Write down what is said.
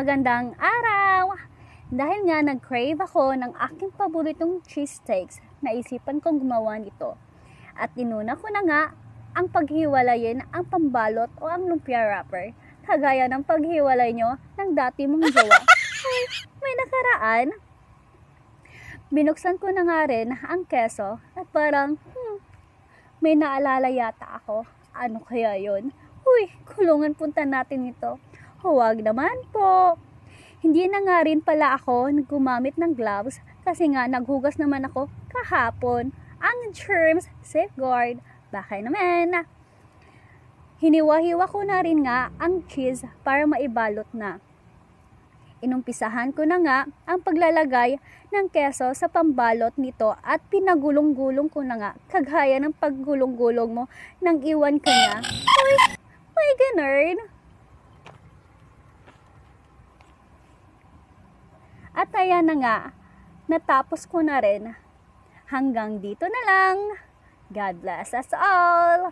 magandang araw! Dahil nga nag-crave ako ng aking paboritong cheese steaks, naisipan kong gumawa nito. At inuna ko na nga ang paghiwalayin ang pambalot o ang lumpia wrapper, kagaya ng paghiwalay nyo ng dati mong jowa. Ay, may nakaraan. Binuksan ko na nga rin ang keso at parang, may naalala yata ako. Ano kaya yon? Uy, kulungan punta natin ito. Huwag naman po. Hindi na nga rin pala ako gumamit ng gloves kasi nga naghugas naman ako kahapon. Ang germs safeguard. Baka naman. Hiniwa-hiwa ko na rin nga ang cheese para maibalot na. Inumpisahan ko na nga ang paglalagay ng keso sa pambalot nito at pinagulong-gulong ko na nga kagaya ng paggulong-gulong mo nang iwan ka niya. Uy, may ganun. At ayan na nga, natapos ko na rin. Hanggang dito na lang. God bless us all.